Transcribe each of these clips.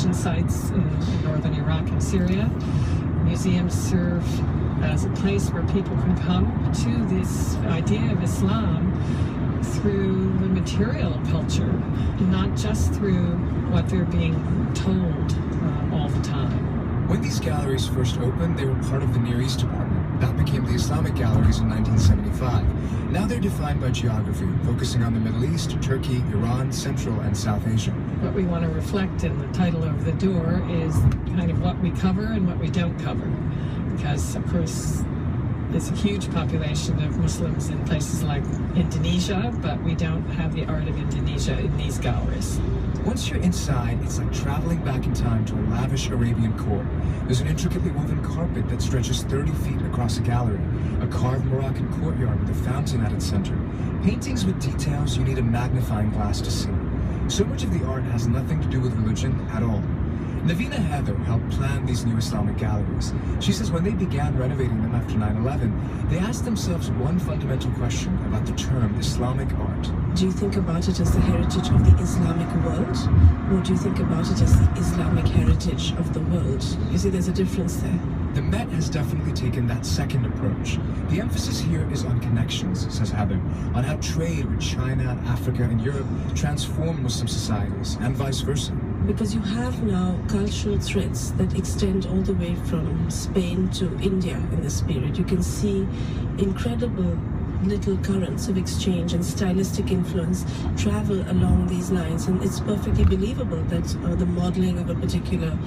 construction sites in northern Iraq and Syria. Museums serve as a place where people can come to this idea of Islam through the material culture, not just through what they're being told all the time. When these galleries first opened, they were part of the Near East Department. That became the Islamic Galleries in 1975. Now they're defined by geography, focusing on the Middle East, Turkey, Iran, Central and South Asia. What we want to reflect in the title of the door is kind of what we cover and what we don't cover. Because, of course, there's a huge population of Muslims in places like Indonesia, but we don't have the art of Indonesia in these galleries. Once you're inside, it's like traveling back in time to a lavish Arabian court. There's an intricately woven carpet that stretches 30 feet across a gallery, a carved Moroccan courtyard with a fountain at its center. Paintings with details you need a magnifying glass to see. So much of the art has nothing to do with religion at all. Navina Heather helped plan these new Islamic galleries. She says when they began renovating them after 9/11, they asked themselves one fundamental question about the term Islamic art. Do you think about it as the heritage of the Islamic world, or do you think about it as the Islamic heritage of the world? You see, there's a difference there. The Met has definitely taken that second approach. The emphasis here is on connections, says Heather, on how trade with China, Africa, and Europe transform Muslim societies, and vice versa. Because you have now cultural threads that extend all the way from Spain to India in this period. You can see incredible little currents of exchange and stylistic influence travel along these lines, and it's perfectly believable that the modeling of a particular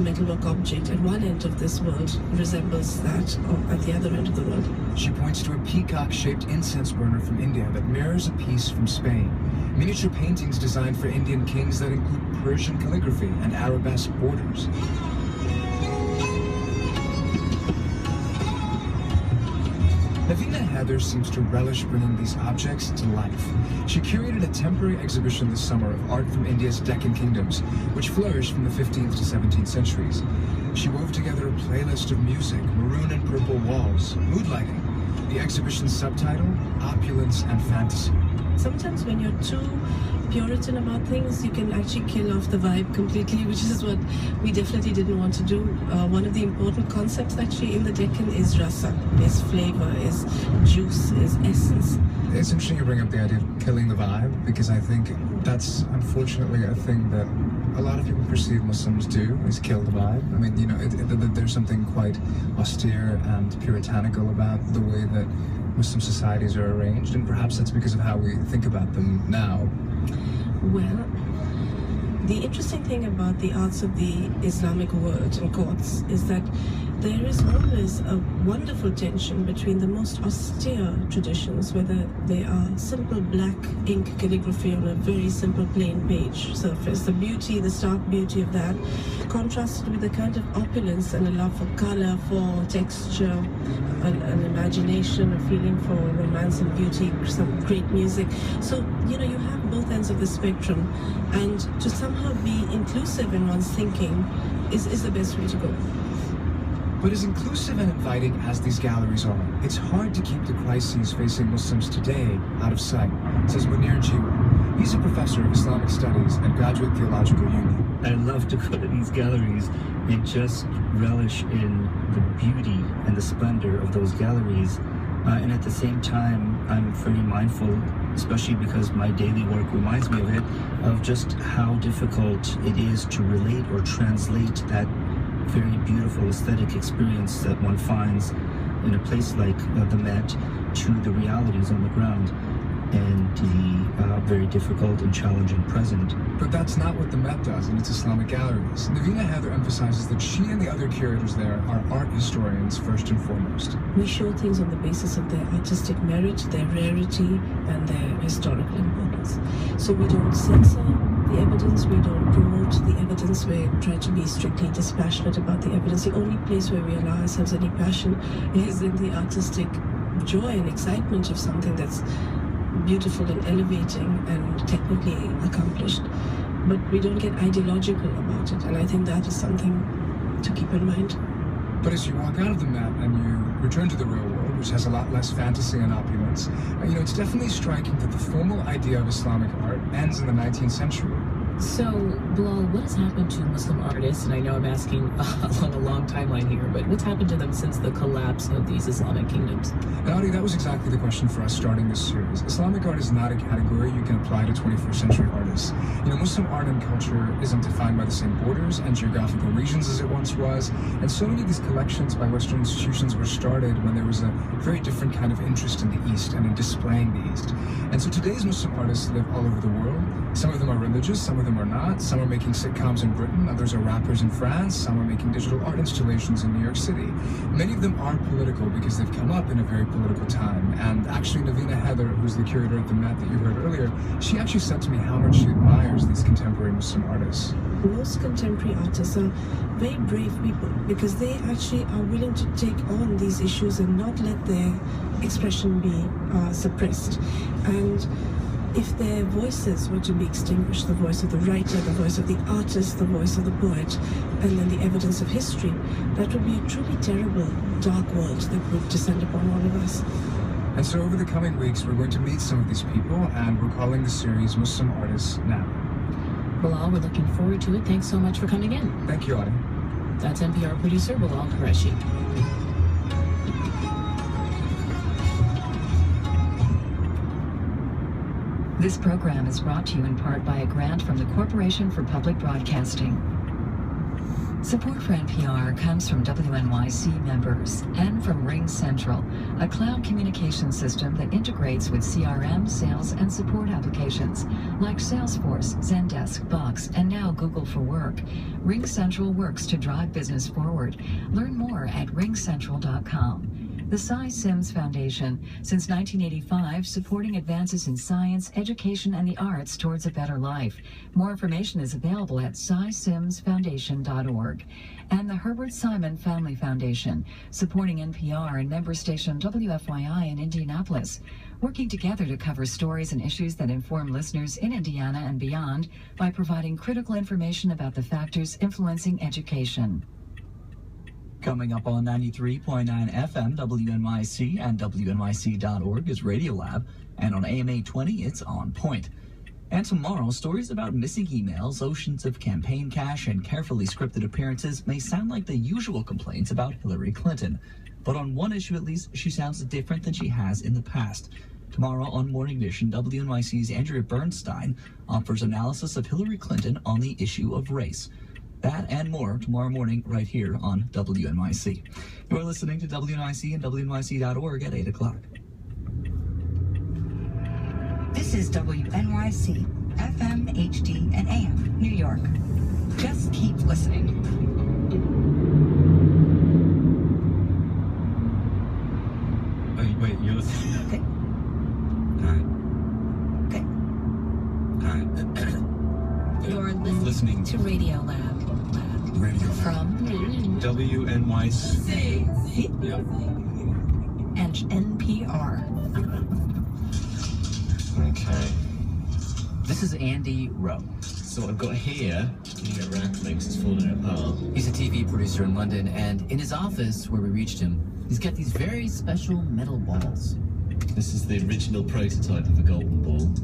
metalwork object at one end of this world resembles that at the other end of the world. She points to a peacock-shaped incense burner from India that mirrors a piece from Spain. Miniature paintings designed for Indian kings that include Persian calligraphy and arabesque borders. Navina Heather seems to relish bringing these objects to life. She curated a temporary exhibition this summer of art from India's Deccan kingdoms, which flourished from the 15th to 17th centuries. She wove together a playlist of music, maroon and purple walls, mood lighting. The exhibition's subtitle, Opulence and Fantasy. Sometimes when you're too Puritan about things, you can actually kill off the vibe completely, which is what we definitely didn't want to do. One of the important concepts actually in the Deccan is rasa, is flavor, is juice, is essence. It's interesting you bring up the idea of killing the vibe, because I think that's unfortunately a thing that a lot of people perceive Muslims do, is kill the vibe. I mean, you know, there's something quite austere and puritanical about the way that Muslim societies are arranged, and perhaps that's because of how we think about them now. Well, the interesting thing about the arts of the Islamic world and courts is that there is always a wonderful tension between the most austere traditions, whether they are simple black ink calligraphy on a very simple plain page surface, the beauty, the stark beauty of that, contrasted with the kind of opulence and a love for color, for texture, an imagination, a feeling for romance and beauty, some great music. So, you know, you have both ends of the spectrum, and to somehow be inclusive in one's thinking is the best way to go. But as inclusive and inviting as these galleries are, it's hard to keep the crises facing Muslims today out of sight, says Munir Jiwa. He's a professor of Islamic Studies at Graduate Theological Union. I love to go to these galleries and just relish in the beauty and the splendor of those galleries. And at the same time, I'm very mindful, especially because my daily work reminds me of it, of just how difficult it is to relate or translate that very beautiful aesthetic experience that one finds in a place like the Met to the realities on the ground and the very difficult and challenging present. But that's not what the Met does in its Islamic galleries. Navina Heather emphasizes that she and the other curators there are art historians first and foremost. We show things on the basis of their artistic merit, their rarity, and their historical importance. So we don't censor the evidence, we don't promote the evidence, we try to be strictly dispassionate about the evidence. The only place where we allow ourselves any passion is in the artistic joy and excitement of something that's beautiful and elevating and technically accomplished. But we don't get ideological about it, and I think that is something to keep in mind. But as you walk out of the Met and you return to the real world, which has a lot less fantasy and opulence, you know, it's definitely striking that the formal idea of Islamic art ends in the 19th century. So, Bilal, what has happened to Muslim artists, and I know I'm asking along a long timeline here, but what's happened to them since the collapse of these Islamic kingdoms? And Adi, that was exactly the question for us starting this series. Islamic art is not a category you can apply to 21st century artists. You know, Muslim art and culture isn't defined by the same borders and geographical regions as it once was, and so many of these collections by Western institutions were started when there was a very different kind of interest in the East and in displaying the East. And so today's Muslim artists live all over the world. Some of them are religious, some of them are not. Some are making sitcoms in Britain, others are rappers in France, some are making digital art installations in New York City. Many of them are political because they've come up in a very political time. And actually, Navina Heather, who's the curator at the Met that you heard earlier, she actually said to me how much she admires these contemporary Muslim artists. Most contemporary artists are very brave people because they actually are willing to take on these issues and not let their expression be suppressed. And if their voices were to be extinguished, the voice of the writer, the voice of the artist, the voice of the poet, and then the evidence of history, that would be a truly terrible, dark world that would descend upon all of us. And so over the coming weeks, we're going to meet some of these people, and we're calling the series Muslim Artists Now. Bilal, we're looking forward to it. Thanks so much for coming in. Thank you, Adi. That's NPR producer Bilal Qureshi. This program is brought to you in part by a grant from the Corporation for Public Broadcasting. Support for NPR comes from WNYC members and from RingCentral, a cloud communication system that integrates with CRM, sales, and support applications like Salesforce, Zendesk, Box, and now Google for Work. RingCentral works to drive business forward. Learn more at ringcentral.com. The Cy Sims Foundation, since 1985, supporting advances in science, education, and the arts towards a better life. More information is available at cysimsfoundation.org. And the Herbert Simon Family Foundation, supporting NPR and member station WFYI in Indianapolis, working together to cover stories and issues that inform listeners in Indiana and beyond by providing critical information about the factors influencing education. Coming up on 93.9 FM, WNYC, and WNYC.org is Radiolab, and on AM 820, it's On Point. And tomorrow, stories about missing emails, oceans of campaign cash, and carefully scripted appearances may sound like the usual complaints about Hillary Clinton. But on one issue at least, she sounds different than she has in the past. Tomorrow on Morning Edition, WNYC's Andrea Bernstein offers analysis of Hillary Clinton on the issue of race. That and more tomorrow morning right here on WNYC. You're listening to WNYC and WNYC.org at 8 o'clock. This is WNYC, FM, HD, and AM, New York. Just keep listening. Wait, you're listening? Okay. Hi. You're listening to Radio Lab. Radio From WNYC. Yep. and NPR. Okay. This is Andy Rowe. So I've got here, you get rack makes it's falling apart. He's a TV producer in London, and in his office, where we reached him, he's got these very special metal balls. This is the original prototype of a golden ball.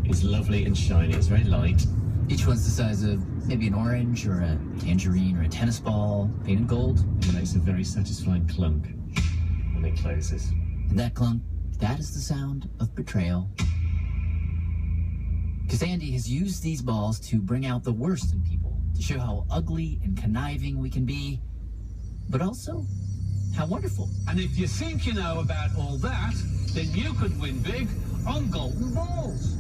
It's lovely and shiny, it's very light. Each one's the size of maybe an orange or a tangerine or a tennis ball, painted gold. It makes a very satisfying clunk when it closes. And that clunk, that is the sound of betrayal. Because Andy has used these balls to bring out the worst in people, to show how ugly and conniving we can be, but also how wonderful. And if you think you know about all that, then you could win big on golden balls.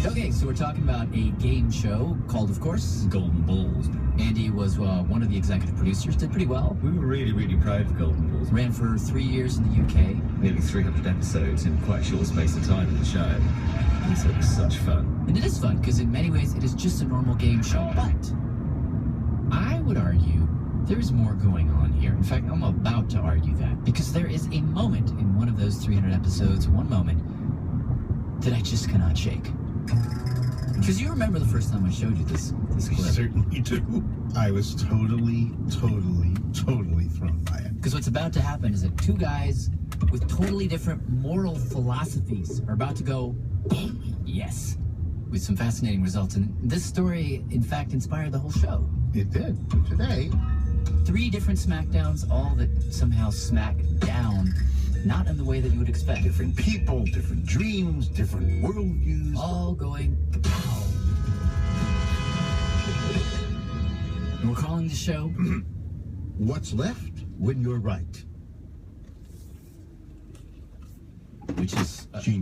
Okay, so we're talking about a game show called, of course, Golden Balls. Andy was one of the executive producers, did pretty well. We were really, really proud of Golden Balls. Ran for 3 years in the UK. Nearly 300 episodes in quite a short space of time in the show. And so it was such fun. And it is fun, because in many ways it is just a normal game show. But I would argue there's more going on here. In fact, I'm about to argue that. Because there is a moment in one of those 300 episodes, one moment, that I just cannot shake. Because you remember the first time I showed you this clip. I certainly do. I was totally thrown by it. Because what's about to happen is that two guys with totally different moral philosophies are about to go, yes, with some fascinating results. And this story, in fact, inspired the whole show. It did. Today. 3 different SmackDowns, all that somehow smack down, not in the way that you would expect. Different people, different dreams, different worldviews. All going pow. And we're calling the show What's Left When You're Right. which is Genius.